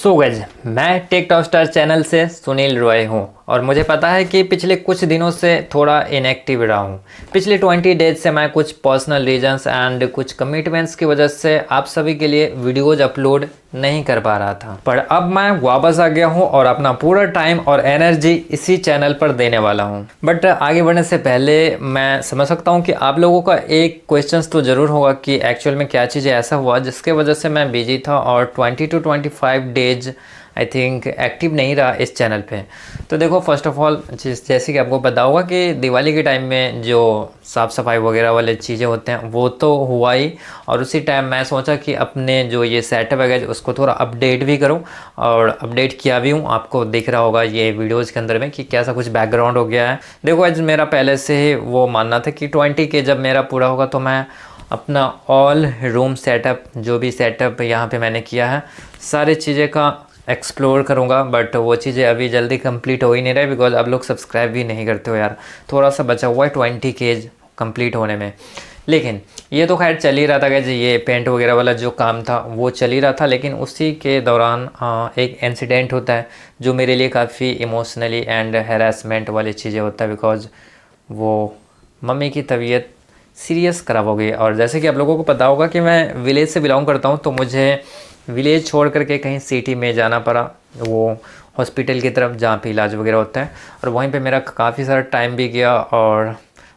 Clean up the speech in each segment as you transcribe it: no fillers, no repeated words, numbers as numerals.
So guys, मैं take top star channel से सुनील रॉय हूँ और मुझे पता है कि पिछले कुछ दिनों से थोड़ा इनएक्टिव रहा हूँ। पिछले 20 डेज से मैं कुछ पर्सनल रीजंस एंड कुछ कमिटमेंट्स की वजह से आप सभी के लिए वीडियोज अपलोड नहीं कर पा रहा था, पर अब मैं वापस आ गया हूँ और अपना पूरा टाइम और एनर्जी इसी चैनल पर देने वाला हूँ। बट आगे बढ़ने से पहले मैं समझ सकता हूँ कि आप लोगों का एक क्वेश्चन तो ज़रूर होगा कि एक्चुअल में क्या चीज़ें ऐसा हुआ जिसके वजह से मैं बिजी था और 20 to 25 days I think active नहीं रहा इस चैनल पे। तो देखो, फर्स्ट ऑफ ऑल जैसे कि आपको पता होगा कि दिवाली के टाइम में जो साफ़ सफाई वगैरह वाले चीज़ें होते हैं वो तो हुआ ही, और उसी टाइम मैं सोचा कि अपने जो ये सेटअप है उसको थोड़ा अपडेट भी करूं, और अपडेट किया भी हूं। आपको दिख रहा होगा ये वीडियोज़ के अंदर में कि कैसा कुछ बैकग्राउंड हो गया है। देखो, आज मेरा पहले से ही वो मानना था कि 20 के जब मेरा पूरा होगा तो मैं अपना ऑल रूम सेटअप, जो भी सेटअप यहाँ पे मैंने किया है, सारी चीज़ें का एक्सप्लोर करूँगा। बट वो चीज़ें अभी जल्दी कंप्लीट हो ही नहीं रहे बिकॉज अब लोग सब्सक्राइब भी नहीं करते हो यार। थोड़ा सा बचा हुआ है 20 के कंप्लीट होने में, लेकिन ये तो खैर चल ही रहा था कि ये पेंट वगैरह वाला जो काम था वो चल ही रहा था। लेकिन उसी के दौरान एक इंसिडेंट होता है जो मेरे लिए काफ़ी इमोशनली एंड हैरेसमेंट वाली चीज़ें होता है बिकॉज वो मम्मी की तबीयत सीरियस ख़राब हो गई। और जैसे कि आप लोगों को पता होगा कि मैं विलेज से बिलोंग करता हूँ, तो मुझे विलेज छोड़ करके कहीं सिटी में जाना पड़ा, वो हॉस्पिटल की तरफ जहाँ पे इलाज वगैरह होता है, और वहीं पे मेरा काफ़ी सारा टाइम भी गया और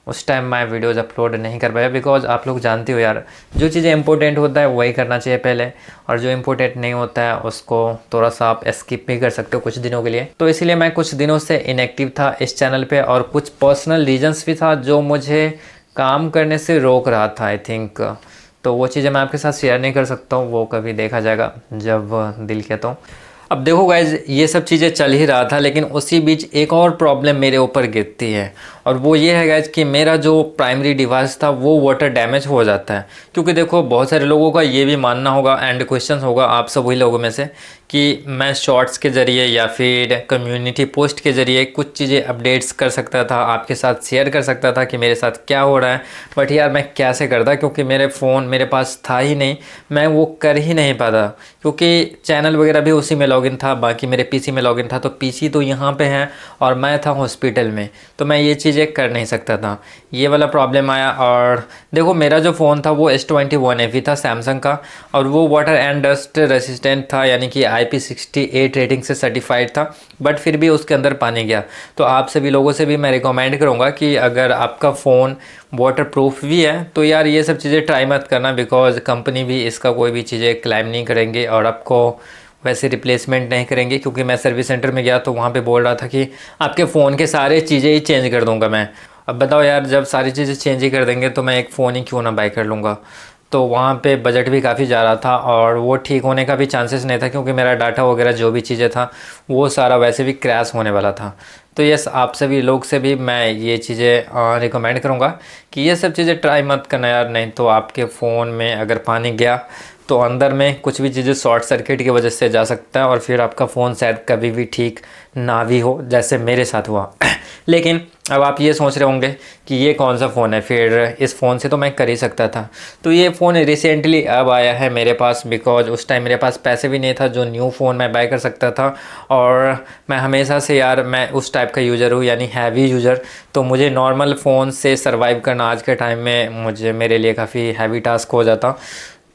उस टाइम मैं वीडियोज़ अपलोड नहीं कर पाया बिकॉज आप लोग जानते हो यार, जो चीज़ें इंपॉर्टेंट होता है वही करना चाहिए पहले, और जो इंपॉर्टेंट नहीं होता है उसको थोड़ा सा आप स्किप भी कर सकते हो कुछ दिनों के लिए। तो इसीलिए मैं कुछ दिनों से इनएक्टिव था इस चैनल पे, और कुछ पर्सनल रीजंस भी था जो मुझे काम करने से रोक रहा था आई थिंक। तो वो चीज़ें मैं आपके साथ शेयर नहीं कर सकता हूँ, वो कभी देखा जाएगा जब दिल कहता हूँ। अब देखो गाइज, ये सब चीज़ें चल ही रहा था, लेकिन उसी बीच एक और प्रॉब्लम मेरे ऊपर गिरती है, और वो ये है गाइज कि मेरा जो प्राइमरी डिवाइस था वो वाटर डैमेज हो जाता है। क्योंकि देखो, बहुत सारे लोगों का ये भी मानना होगा एंड क्वेश्चन होगा आप सब वही लोगों में से कि मैं शॉर्ट्स के ज़रिए या फिर कम्युनिटी पोस्ट के ज़रिए कुछ चीज़ें अपडेट्स कर सकता था, आपके साथ शेयर कर सकता था कि मेरे साथ क्या हो रहा है। बट यार मैं कैसे करता, क्योंकि मेरे फ़ोन मेरे पास था ही नहीं, मैं वो कर ही नहीं पाता, क्योंकि चैनल वगैरह भी उसी में लॉगिन था, बाकी मेरे पीसी में लॉगिन था। तो पीसी तो यहाँ पे है और मैं था हॉस्पिटल में, तो मैं ये चीज़ें कर नहीं सकता था। ये वाला प्रॉब्लम आया। और देखो, मेरा जो फ़ोन था वो S21 FE था सैमसंग का, और वो वाटर एंड डस्ट रेसिस्टेंट था, यानी कि IP68 रेटिंग से सर्टिफाइड था, बट फिर भी उसके अंदर पानी गया। तो आप सभी लोगों से भी मैं रिकमेंड करूँगा कि अगर आपका फ़ोन वाटर प्रूफ भी है तो यार ये सब चीज़ें ट्राई मत करना, बिकॉज कंपनी भी इसका कोई भी चीज़ें क्लेम नहीं करेंगे और आपको वैसे रिप्लेसमेंट नहीं करेंगे। क्योंकि मैं सर्विस सेंटर में गया तो वहाँ पे बोल रहा था कि आपके फ़ोन के सारे चीज़ें ही चेंज कर दूँगा मैं। अब बताओ यार, जब सारी चीज़ें चेंज ही कर देंगे तो मैं एक फ़ोन ही क्यों ना बाय कर लूँगा। तो वहाँ पे बजट भी काफ़ी जा रहा था और वो ठीक होने का भी चांसेस नहीं था, क्योंकि मेरा डाटा वगैरह जो भी चीज़ें था वो सारा वैसे भी क्रैश होने वाला था। तो यस, आप सभी लोग से भी मैं ये चीज़ें रिकमेंड करूँगा कि ये सब चीज़ें ट्राई मत करना यार, नहीं तो आपके फ़ोन में अगर पानी गया तो अंदर में कुछ भी चीज़ें शॉर्ट सर्किट की वजह से जा सकता है, और फिर आपका फ़ोन शायद कभी भी ठीक ना भी हो, जैसे मेरे साथ हुआ। लेकिन अब आप ये सोच रहे होंगे कि ये कौन सा फ़ोन है, फिर इस फ़ोन से तो मैं कर ही सकता था। तो ये फ़ोन रिसेंटली अब आया है मेरे पास, बिकॉज उस टाइम मेरे पास पैसे भी नहीं था जो न्यू फ़ोन मैं बाय कर सकता था। और मैं हमेशा से यार, मैं उस टाइप का यूज़र हूँ, यानी हैवी यूज़र। तो मुझे नॉर्मल फ़ोन से सर्वाइव करना आज के टाइम में मेरे लिए काफ़ी हैवी टास्क हो जाता।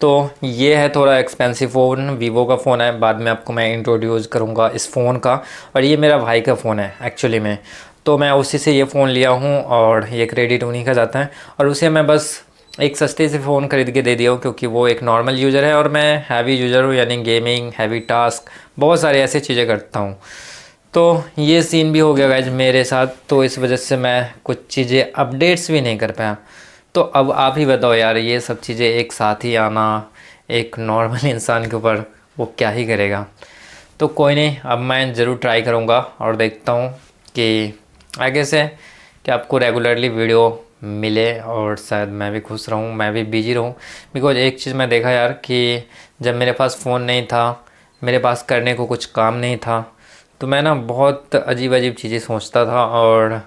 तो ये है थोड़ा एक्सपेंसिव फ़ोन, वीवो का फ़ोन है, बाद में आपको मैं इंट्रोड्यूस करूँगा इस फ़ोन का। और ये मेरा भाई का फ़ोन है एक्चुअली में, तो मैं उसी से ये फ़ोन लिया हूँ और ये क्रेडिट उन्हीं का जाता है। और उसे मैं बस एक सस्ते से फ़ोन खरीद के दे दिया हूँ, क्योंकि वो एक नॉर्मल यूज़र है और मैं हैवी यूज़र हूँ, यानी गेमिंग, हैवी टास्क, बहुत सारी ऐसी चीज़ें करता हूँ। तो ये सीन भी हो गया गाइज मेरे साथ, तो इस वजह से मैं कुछ चीज़ें अपडेट्स भी नहीं कर पाया। तो अब आप ही बताओ यार, ये सब चीज़ें एक साथ ही आना एक नॉर्मल इंसान के ऊपर वो क्या ही करेगा। तो कोई नहीं, अब मैं ज़रूर ट्राई करूँगा और देखता हूँ कि आगे से कि आपको रेगुलरली वीडियो मिले, और शायद मैं भी खुश रहूँ, मैं भी बिजी रहूँ। बिकॉज एक चीज़ मैं देखा यार कि जब मेरे पास फ़ोन नहीं था, मेरे पास करने को कुछ काम नहीं था, तो मैं ना बहुत अजीब अजीब चीज़ें सोचता था और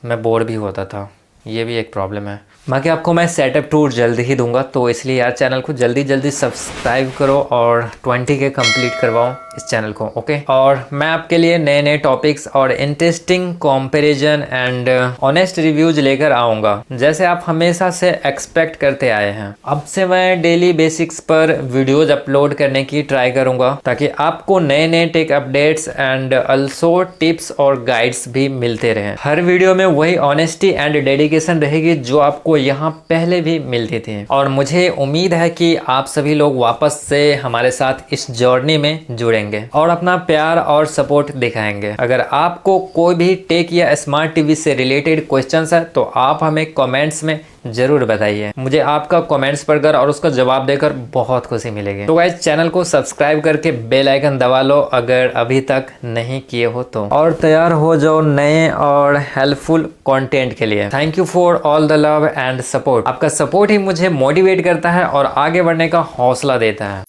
मैं बोर भी होता था। ये भी एक प्रॉब्लम है। बाकी आपको मैं सेटअप टूर जल्दी ही दूंगा, तो इसलिए यार चैनल को जल्दी सब्सक्राइब करो और 20 के कंप्लीट करवाओ इस चैनल को, ओके। और मैं आपके लिए नए नए टॉपिक्स और interesting comparison and honest reviews लेकर आऊँगा, जैसे आप हमेशा से एक्सपेक्ट करते आए हैं। अब से मैं डेली बेसिक्स पर वीडियोज अपलोड करने की ट्राई करूँगा, ताकि आपको नए नए tech updates and also tips और गाइड्स भी मिलते रहें। हर वीडियो में वही ऑनेस्टी एंड डेडिकेशन रहेगी जो आपको यहाँ पहले भी मिलती थी, और मुझे उम्मीद है कि आप सभी लोग वापस से हमारे साथ इस जर्नी में जुड़ेंगे और अपना प्यार और सपोर्ट दिखाएंगे। अगर आपको कोई भी टेक या स्मार्ट टीवी से रिलेटेड क्वेश्चंस है तो आप हमें कमेंट्स में जरूर बताइए। मुझे आपका कमेंट्स पढ़कर और उसका जवाब देकर बहुत खुशी मिलेगी। तो गाइस चैनल को सब्सक्राइब करके बेल आइकन दबा लो अगर अभी तक नहीं किए हो तो, और तैयार हो जाओ नए और हेल्पफुल कंटेंट के लिए। Thank you for all the love and support. आपका सपोर्ट ही मुझे मोटिवेट करता है और आगे बढ़ने का हौसला देता है।